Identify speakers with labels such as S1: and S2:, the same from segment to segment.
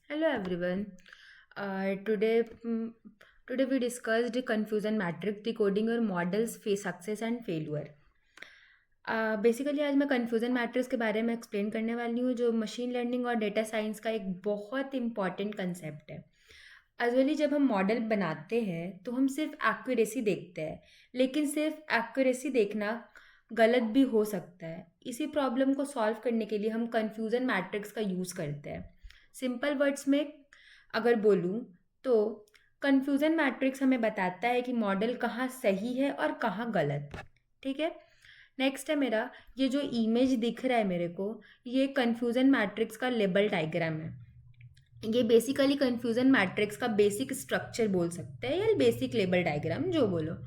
S1: Hello everyone. Today, today we discussed the confusion matrix, decoding your models, face success and failure. Basically आज मैं confusion matrix के बारे में explain करने वाली हूँ जो मशीन लर्निंग और डेटा साइंस का एक बहुत इंपॉर्टेंट कंसेप्ट है। यूजुअली जब हम मॉडल बनाते हैं तो हम सिर्फ एक्यूरेसी देखते हैं, लेकिन सिर्फ एक्यूरेसी देखना गलत भी हो सकता है। इसी प्रॉब्लम को सॉल्व करने के लिए हम कन्फ्यूज़न मैट्रिक्स का यूज़ करते हैं। सिंपल वर्ड्स में अगर बोलूँ तो कन्फ्यूज़न मैट्रिक्स हमें बताता है कि मॉडल कहाँ सही है और कहाँ गलत। ठीक है। नेक्स्ट है मेरा, ये जो इमेज दिख रहा है मेरे को, ये कन्फ्यूज़न मैट्रिक्स का लेबल डायग्राम है। ये बेसिकली कन्फ्यूज़न मैट्रिक्स का बेसिक स्ट्रक्चर बोल सकते हैं या बेसिक लेबल डायग्राम जो बोलो।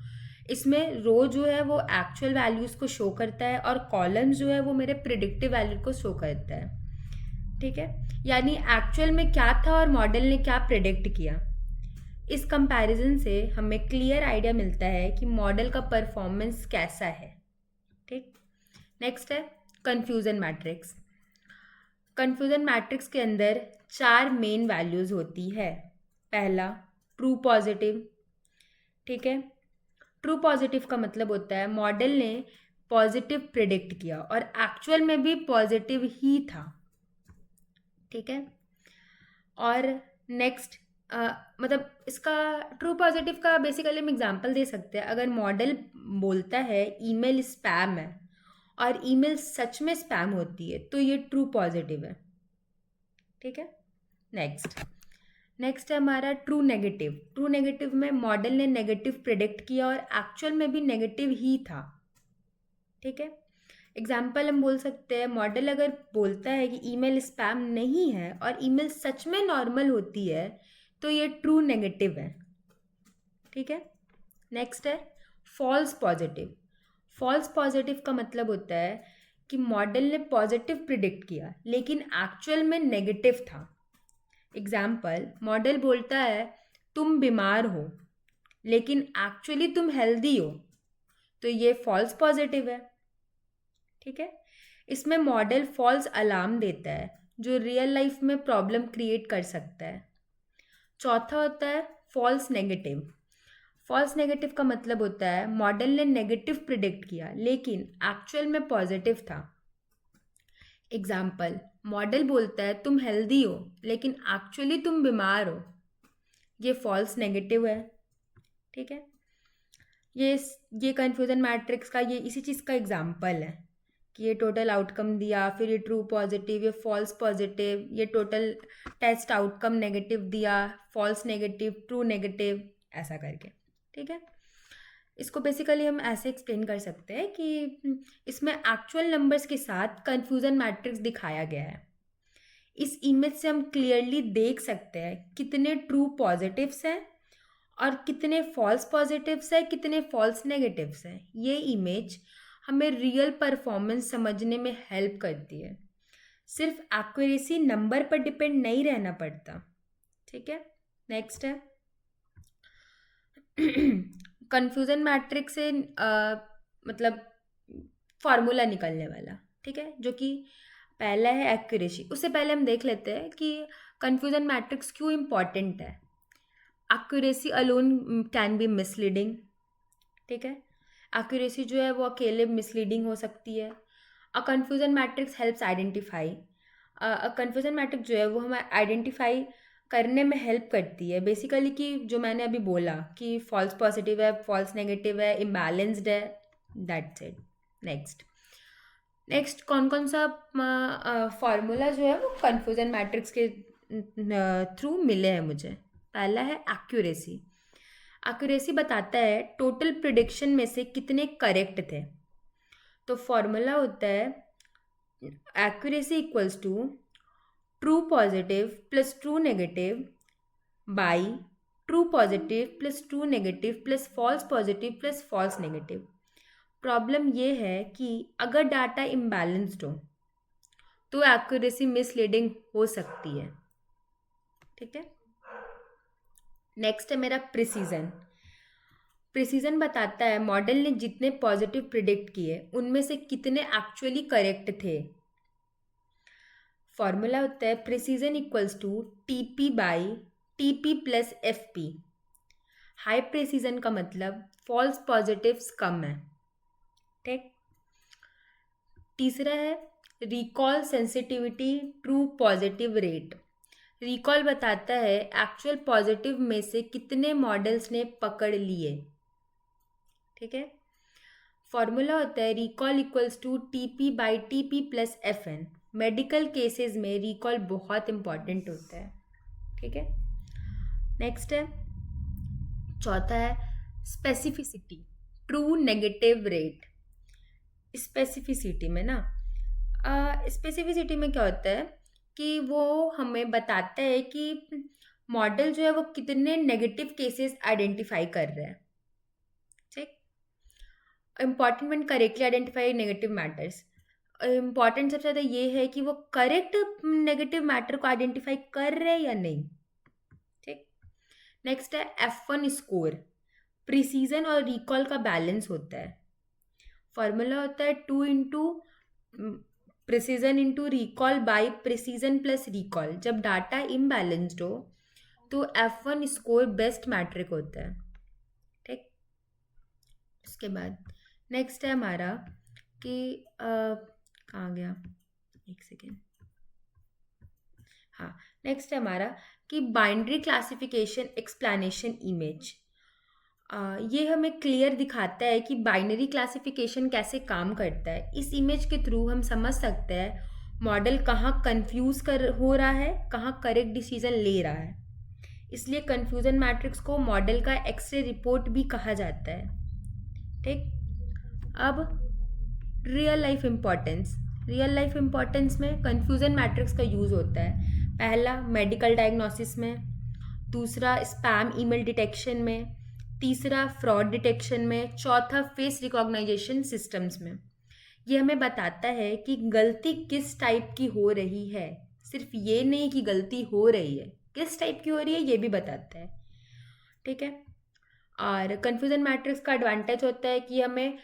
S1: इसमें रो जो है वो एक्चुअल वैल्यूज़ को शो करता है और कॉलम्स जो है वो मेरे प्रिडिक्टिव वैल्यू को शो करता है। ठीक है। यानी एक्चुअल में क्या था और मॉडल ने क्या प्रिडिक्ट किया। इस कंपैरिजन से हमें क्लियर आइडिया मिलता है कि मॉडल का परफॉर्मेंस कैसा है। ठीक। नेक्स्ट है कन्फ्यूज़न मैट्रिक्स। कन्फ्यूज़न मैट्रिक्स के अंदर 4 मेन वैल्यूज़ होती है। पहला, ट्रू पॉजिटिव। ठीक है। ट्रू पॉजिटिव का मतलब होता है मॉडल ने पॉजिटिव प्रिडिक्ट किया और एक्चुअल में भी पॉजिटिव ही था। ठीक है। और नेक्स्ट, मतलब इसका ट्रू पॉजिटिव का बेसिकली हम एग्जांपल दे सकते हैं। अगर मॉडल बोलता है ईमेल स्पैम है और ईमेल सच में स्पैम होती है तो ये ट्रू पॉजिटिव है। ठीक है। नेक्स्ट नेक्स्ट है हमारा ट्रू नेगेटिव। ट्रू नेगेटिव में मॉडल ने नेगेटिव प्रिडिक्ट किया और एक्चुअल में भी नेगेटिव ही था। ठीक है। एग्जाम्पल हम बोल सकते हैं, मॉडल अगर बोलता है कि ईमेल स्पैम नहीं है और ईमेल सच में नॉर्मल होती है तो ये ट्रू नेगेटिव है। ठीक है। नेक्स्ट है फॉल्स पॉजिटिव। फॉल्स पॉजिटिव का मतलब होता है कि मॉडल ने पॉजिटिव प्रिडिक्ट किया लेकिन एक्चुअल में नेगेटिव था। एग्जाम्पल, मॉडल बोलता है तुम बीमार हो लेकिन एक्चुअली तुम हेल्दी हो, तो ये फॉल्स पॉजिटिव है। ठीक है। इसमें मॉडल फॉल्स अलार्म देता है जो रियल लाइफ में प्रॉब्लम क्रिएट कर सकता है। चौथा होता है फॉल्स नेगेटिव। फॉल्स नेगेटिव का मतलब होता है मॉडल ने नेगेटिव प्रिडिक्ट किया लेकिन एक्चुअल में पॉजिटिव था। एग्जाम्पल, मॉडल बोलता है तुम हेल्दी हो लेकिन एक्चुअली तुम बीमार हो, ये फॉल्स नेगेटिव है। ठीक है। ये ये कन्फ्यूज़न मैट्रिक्स का ये इसी चीज़ का एग्जाम्पल है कि ये टोटल आउटकम दिया, फिर ये ट्रू पॉजिटिव, ये फॉल्स पॉजिटिव, ये टोटल टेस्ट आउटकम नेगेटिव दिया, फॉल्स नेगेटिव, ट्रू नेगेटिव, ऐसा करके। ठीक है। इसको बेसिकली हम ऐसे एक्सप्लेन कर सकते हैं कि इसमें एक्चुअल नंबर्स के साथ कन्फ्यूज़न मैट्रिक्स दिखाया गया है। इस इमेज से हम क्लियरली देख सकते हैं कितने ट्रू पॉजिटिव्स हैं और कितने फॉल्स पॉजिटिव्स हैं, कितने फॉल्स नेगेटिव्स हैं। ये इमेज हमें रियल परफॉर्मेंस समझने में हेल्प करती है। सिर्फ एक्यूरेसी नंबर पर डिपेंड नहीं रहना पड़ता। ठीक है। नेक्स्ट है कन्फ्यूज़न मैट्रिक्स से मतलब फार्मूला निकलने वाला। ठीक है। जो कि पहला है एक्यूरेसी। उससे पहले हम देख लेते हैं कि कन्फ्यूज़न मैट्रिक्स क्यों इम्पॉर्टेंट है। Accuracy alone can be misleading. ठीक है। एक्यूरेसी जो है वो अकेले मिसलीडिंग हो सकती है। A confusion matrix helps identify. Confusion matrix जो है वो हमें आइडेंटिफाई करने में हेल्प करती है बेसिकली, कि जो मैंने अभी बोला कि फॉल्स पॉजिटिव है, फॉल्स नेगेटिव है, इम्बैलेंस्ड है, दैट्स इट। नेक्स्ट नेक्स्ट कौन कौन सा फार्मूला जो है वो कन्फ्यूज़न मैट्रिक्स के थ्रू मिले हैं मुझे। पहला है एक्यूरेसी। एक्यूरेसी बताता है टोटल प्रिडिक्शन में से कितने करेक्ट थे। तो फॉर्मूला होता है accuracy equals to true positive plus true negative by true positive plus true negative plus false positive plus false negative. Problem ये है कि अगर डाटा इम्बैलेंस्ड हो तो एक्यूरेसी मिसलीडिंग हो सकती है। ठीक है। नेक्स्ट है मेरा प्रिसीजन। प्रिसीजन बताता है मॉडल ने जितने पॉजिटिव प्रिडिक्ट किए उनमें से कितने एक्चुअली करेक्ट थे। फॉर्मूला होता है precision equals to TP by TP plus F P. High precision का मतलब फॉल्स पॉजिटिव्स कम है। ठीक। तीसरा है recall sensitivity true positive rate. Recall बताता है एक्चुअल पॉजिटिव में से कितने मॉडल्स ने पकड़ लिए। ठीक है। फॉर्मूला होता है recall equals to TP by TP plus F N. Medical cases में रिकॉल बहुत इंपॉर्टेंट होता है। ठीक है। नेक्स्ट है चौथा है specificity true negative rate. Specificity में ना स्पेसिफिसिटी में क्या होता है कि वो हमें बताता है कि मॉडल जो है वो कितने नेगेटिव केसेस आइडेंटिफाई कर रहा है। ठीक। Important one correctly identify negative matters. Important सबसे ज़्यादा ये है कि वो करेक्ट नेगेटिव मैटर को आइडेंटिफाई कर रहे हैं या नहीं। ठीक। नेक्स्ट है F1 स्कोर। प्रिसीजन और रिकॉल का बैलेंस होता है। फॉर्मूला होता है 2 into precision into recall by precision plus recall. जब डाटा इम्बैलेंस्ड हो तो F1 स्कोर बेस्ट मैट्रिक होता है। ठीक। उसके बाद नेक्स्ट है हमारा कि कहाँ गया, एक सेकेंड। हाँ, नेक्स्ट है हमारा कि बाइनरी क्लासिफिकेशन एक्सप्लेनेशन इमेज। ये हमें क्लियर दिखाता है कि बाइनरी क्लासिफिकेशन कैसे काम करता है। इस इमेज के थ्रू हम समझ सकते हैं मॉडल कहाँ कंफ्यूज हो रहा है, कहाँ करेक्ट डिसीजन ले रहा है। इसलिए कंफ्यूजन मैट्रिक्स को मॉडल का एक्सरे रिपोर्ट भी कहा जाता है। ठीक। अब real life importance. Real life importance में कंफ्यूजन मैट्रिक्स का यूज़ होता है। पहला मेडिकल डायग्नोसिस में, दूसरा स्पैम ईमेल डिटेक्शन में, तीसरा फ्रॉड डिटेक्शन में, चौथा फेस रिकॉग्नाइजेशन सिस्टम्स में। ये हमें बताता है कि गलती किस टाइप की हो रही है। सिर्फ ये नहीं कि गलती हो रही है, किस टाइप की हो रही है ये भी बताता है। ठीक है। और कन्फ्यूज़न मैट्रिक्स का एडवांटेज होता है कि हमें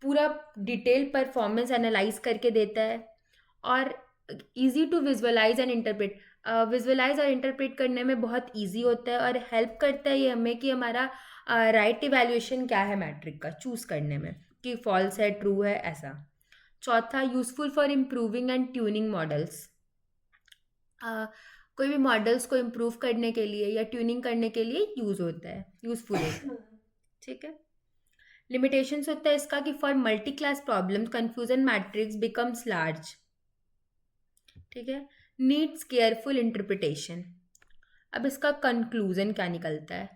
S1: पूरा डिटेल परफॉर्मेंस एनालाइज करके देता है और easy to visualise and interpret. Visualise और इंटरप्रेट करने में बहुत इजी होता है और हेल्प करता है ये हमें कि हमारा राइट इवैल्यूएशन क्या है मैट्रिक का चूज़ करने में, कि फॉल्स है ट्रू है ऐसा। चौथा useful for improving and tuning models. कोई भी मॉडल्स को इम्प्रूव करने के लिए या ट्यूनिंग करने के लिए यूज़ होता है, यूज़फुल होता है। ठीक है। लिमिटेशंस होता है इसका कि for multi class problem confusion matrix becomes large. ठीक है। Needs careful interpretation. अब इसका कंक्लूजन क्या निकलता है,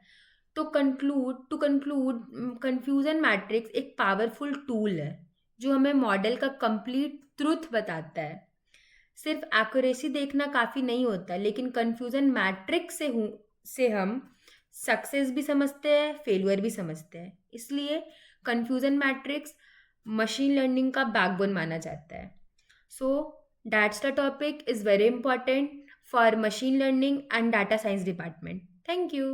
S1: तो टू कंक्लूड कन्फ्यूजन मैट्रिक्स एक पावरफुल टूल है जो हमें मॉडल का कंप्लीट ट्रुथ बताता है। सिर्फ एक्यूरेसी देखना काफ़ी नहीं होता, लेकिन कन्फ्यूजन मैट्रिक्स से हम सक्सेस भी समझते हैं, फेलियर भी समझते हैं। इसलिए कन्फ्यूजन मैट्रिक्स मशीन लर्निंग का बैकबोन माना जाता है। So that's the topic is very important for machine learning and data science department. Thank you.